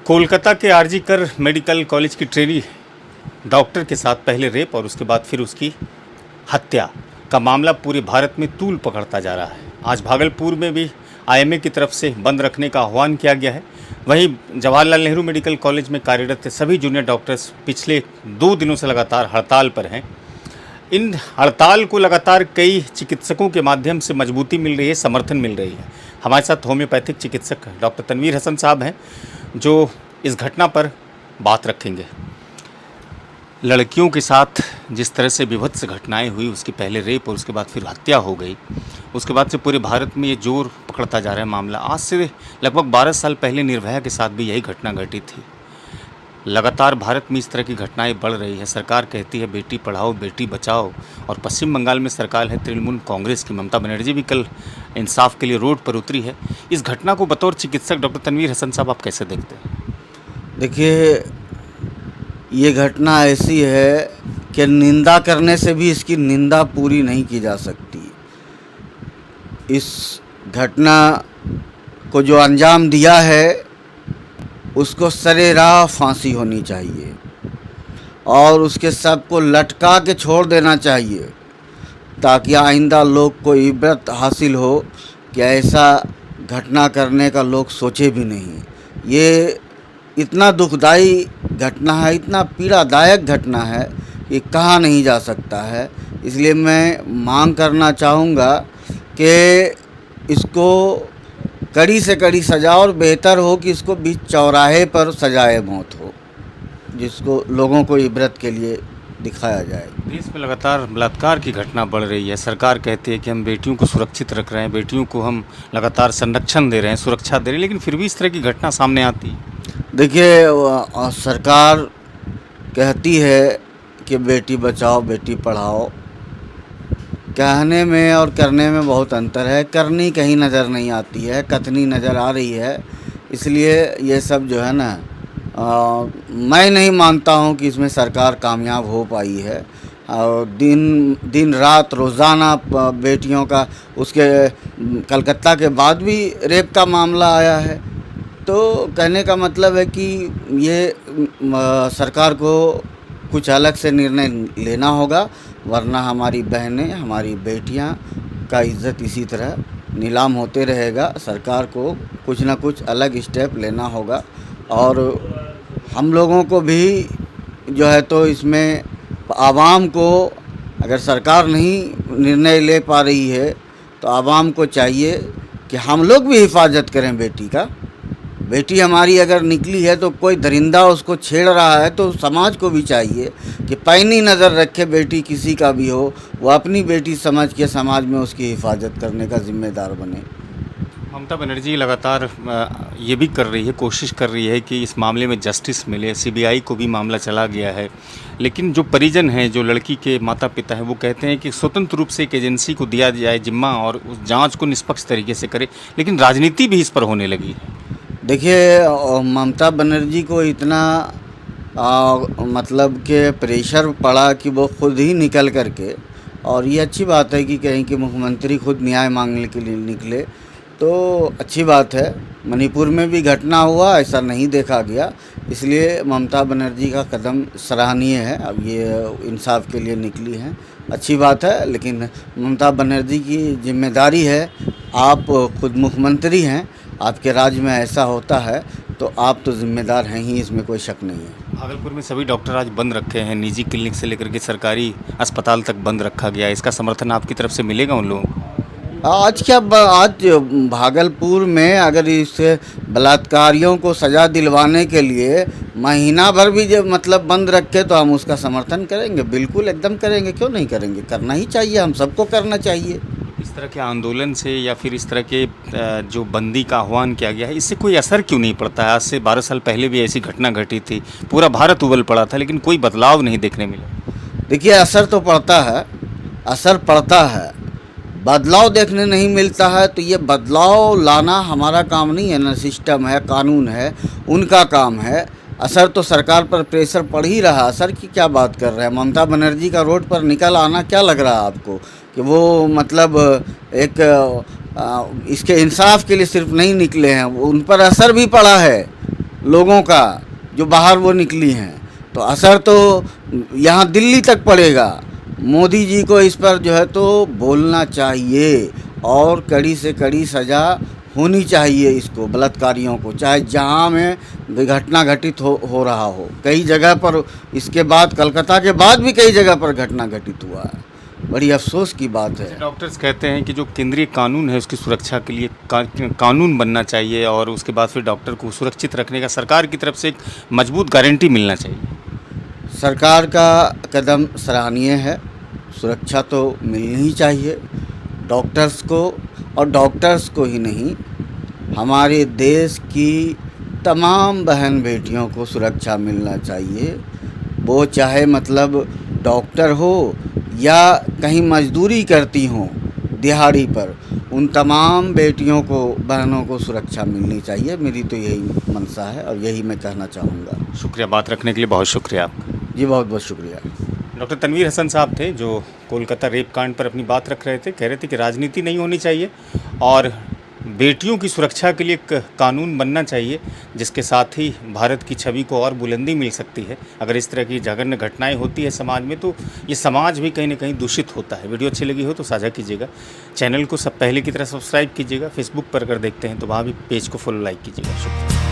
कोलकाता के आरजी कर medical college की ट्रेनी डॉक्टर के साथ पहले रेप और उसके बाद फिर उसकी हत्या का मामला पूरे भारत में तूल पकड़ता जा रहा है। आज भागलपुर में भी आईएमए की तरफ से बंद रखने का आह्वान किया गया है। वहीं जवाहरलाल नेहरू मेडिकल कॉलेज में कार्यरत सभी जूनियर डॉक्टर्स पिछले 2 दिनों से लगातार हड़ताल पर हैं। इन हड़ताल को लगातार कई चिकित्सकों के माध्यम से मजबूती मिल रही है, समर्थन मिल रही है। हमारे साथ होम्योपैथिक चिकित्सक डॉक्टर तनवीर हसन साहब हैं जो इस घटना पर बात रखेंगे। लड़कियों के साथ जिस तरह से विभत्स घटनाएं हुई, उसके पहले रेप और उसके बाद फिर हत्या हो गई, उसके बाद से पूरे भारत में ये जोर पकड़ता जा रहा है मामला। आज से लगभग 12 साल पहले निर्भया के साथ भी यही घटना घटी थी। लगातार भारत में इस तरह की घटनाएं बढ़ रही है। सरकार कहती है बेटी पढ़ाओ बेटी बचाओ, और पश्चिम बंगाल में सरकार है तृणमूल कांग्रेस की, ममता बनर्जी भी कल इंसाफ के लिए रोड पर उतरी है। इस घटना को बतौर चिकित्सक डॉक्टर तनवीर हसन साहब आप कैसे देखते हैं? देखिए, ये घटना ऐसी है कि निंदा करने से भी इसकी निंदा पूरी नहीं की जा सकती। इस घटना को जो अंजाम दिया है उसको सरेराह फांसी होनी चाहिए और उसके सबको लटका के छोड़ देना चाहिए, ताकि आइंदा लोग को इबरत हासिल हो कि ऐसा घटना करने का लोग सोचे भी नहीं। ये इतना दुखदाई घटना है, इतना पीड़ादायक घटना है कि कहा नहीं जा सकता है। इसलिए मैं मांग करना चाहूँगा कि इसको कड़ी से कड़ी सज़ा, और बेहतर हो कि इसको बीच चौराहे पर सजाए मौत हो, जिसको लोगों को इबरत के लिए दिखाया जाए। देश में लगातार बलात्कार की घटना बढ़ रही है। सरकार कहती है कि हम बेटियों को सुरक्षित रख रहे हैं, बेटियों को हम लगातार संरक्षण दे रहे हैं, सुरक्षा दे रहे हैं, लेकिन फिर भी इस तरह की घटना सामने आती है। देखिए, सरकार कहती है कि बेटी बचाओ बेटी पढ़ाओ, कहने में और करने में बहुत अंतर है। करनी कहीं नज़र नहीं आती है, कथनी नज़र आ रही है। इसलिए ये सब जो है ना, मैं नहीं मानता हूँ कि इसमें सरकार कामयाब हो पाई है। और दिन रात रोज़ाना बेटियों का, उसके कलकत्ता के बाद भी रेप का मामला आया है। तो कहने का मतलब है कि ये सरकार को कुछ अलग से निर्णय लेना होगा, वरना हमारी बहनें, हमारी बेटियां का इज़्ज़त इसी तरह नीलाम होते रहेगा। सरकार को कुछ ना कुछ अलग स्टेप लेना होगा, और हम लोगों को भी जो है तो इसमें आवाम को, अगर सरकार नहीं निर्णय ले पा रही है तो आवाम को चाहिए कि हम लोग भी हिफाजत करें बेटी का। बेटी हमारी अगर निकली है तो कोई दरिंदा उसको छेड़ रहा है तो समाज को भी चाहिए कि पैनी नज़र रखे, बेटी किसी का भी हो, वो अपनी बेटी समझ के समाज में उसकी हिफाजत करने का जिम्मेदार बने। ममता बनर्जी लगातार ये भी कर रही है, कोशिश कर रही है कि इस मामले में जस्टिस मिले। सीबीआई को भी मामला चला गया है, लेकिन जो परिजन हैं, जो लड़की के माता पिता हैं, वो कहते हैं कि स्वतंत्र रूप से एक एजेंसी को दिया जाए जिम्मा और उस जाँच को निष्पक्ष तरीके से करे, लेकिन राजनीति भी इस पर होने लगी है। देखिए, ममता बनर्जी को इतना मतलब कि प्रेशर पड़ा कि वो खुद ही निकल करके, और ये अच्छी बात है कि कहीं कि मुख्यमंत्री खुद न्याय मांगने के लिए निकले, तो अच्छी बात है। मणिपुर में भी घटना हुआ, ऐसा नहीं देखा गया, इसलिए ममता बनर्जी का कदम सराहनीय है। अब ये इंसाफ के लिए निकली हैं, अच्छी बात है। लेकिन ममता बनर्जी की जिम्मेदारी है, आप खुद मुख्यमंत्री हैं, आपके राज्य में ऐसा होता है तो आप तो जिम्मेदार हैं ही, इसमें कोई शक नहीं है। भागलपुर में सभी डॉक्टर आज बंद रखे हैं, निजी क्लिनिक से लेकर के सरकारी अस्पताल तक बंद रखा गया है। इसका समर्थन आपकी तरफ से मिलेगा उन लोगों को? आज भागलपुर में अगर इस बलात्कारियों को सज़ा दिलवाने के लिए महीना भर भी जब मतलब बंद रखे तो हम उसका समर्थन करेंगे, बिल्कुल एकदम करेंगे। क्यों नहीं करेंगे? करना ही चाहिए, हम सबको करना चाहिए। इस तरह के आंदोलन से या फिर इस तरह के जो बंदी का आह्वान किया गया है, इससे कोई असर क्यों नहीं पड़ता है? आज से 12 साल पहले भी ऐसी घटना घटी थी, पूरा भारत उबल पड़ा था, लेकिन कोई बदलाव नहीं देखने मिला। देखिए, असर तो पड़ता है, असर पड़ता है, बदलाव देखने नहीं मिलता है। तो ये बदलाव लाना हमारा काम नहीं है ना, सिस्टम है, कानून है, उनका काम है। असर तो सरकार पर प्रेशर पड़ ही रहा। असर की क्या बात कर रहे हैं? ममता बनर्जी का रोड पर निकल आना क्या लग रहा है आपको कि वो मतलब एक इसके इंसाफ के लिए सिर्फ नहीं निकले हैं, उन पर असर भी पड़ा है। लोगों का जो बाहर वो निकली हैं, तो असर तो यहाँ दिल्ली तक पड़ेगा। मोदी जी को इस पर जो है तो बोलना चाहिए और कड़ी से कड़ी सज़ा होनी चाहिए इसको, बलात्कारियों को, चाहे जहाँ में घटना घटित हो रहा हो। कई जगह पर इसके बाद, कलकत्ता के बाद भी कई जगह पर घटना घटित हुआ है। बड़ी अफसोस की बात है। डॉक्टर्स कहते हैं कि जो केंद्रीय कानून है उसकी सुरक्षा के लिए कानून बनना चाहिए और उसके बाद फिर डॉक्टर को सुरक्षित रखने का सरकार की तरफ से एक मजबूत गारंटी मिलना चाहिए। सरकार का कदम सराहनीय है, सुरक्षा तो मिलनी ही चाहिए डॉक्टर्स को, और डॉक्टर्स को ही नहीं, हमारे देश की तमाम बहन बेटियों को सुरक्षा मिलना चाहिए। वो चाहे मतलब डॉक्टर हो या कहीं मजदूरी करती हों दिहाड़ी पर, उन तमाम बेटियों को, बहनों को सुरक्षा मिलनी चाहिए। मेरी तो यही मंशा है और यही मैं कहना चाहूँगा। शुक्रिया, बात रखने के लिए बहुत शुक्रिया आपका। जी बहुत बहुत शुक्रिया। डॉक्टर तनवीर हसन साहब थे जो कोलकाता रेप कांड पर अपनी बात रख रहे थे। कह रहे थे कि राजनीति नहीं होनी चाहिए और बेटियों की सुरक्षा के लिए एक कानून बनना चाहिए, जिसके साथ ही भारत की छवि को और बुलंदी मिल सकती है। अगर इस तरह की जघन्य घटनाएं होती है समाज में तो ये समाज भी कहीं ना कहीं दूषित होता है। वीडियो अच्छी लगी हो तो साझा कीजिएगा, चैनल को सब पहले की तरह सब्सक्राइब कीजिएगा, फेसबुक पर अगर देखते हैं तो वहाँ भी पेज को फॉलो लाइक कीजिएगा। शुक्रिया।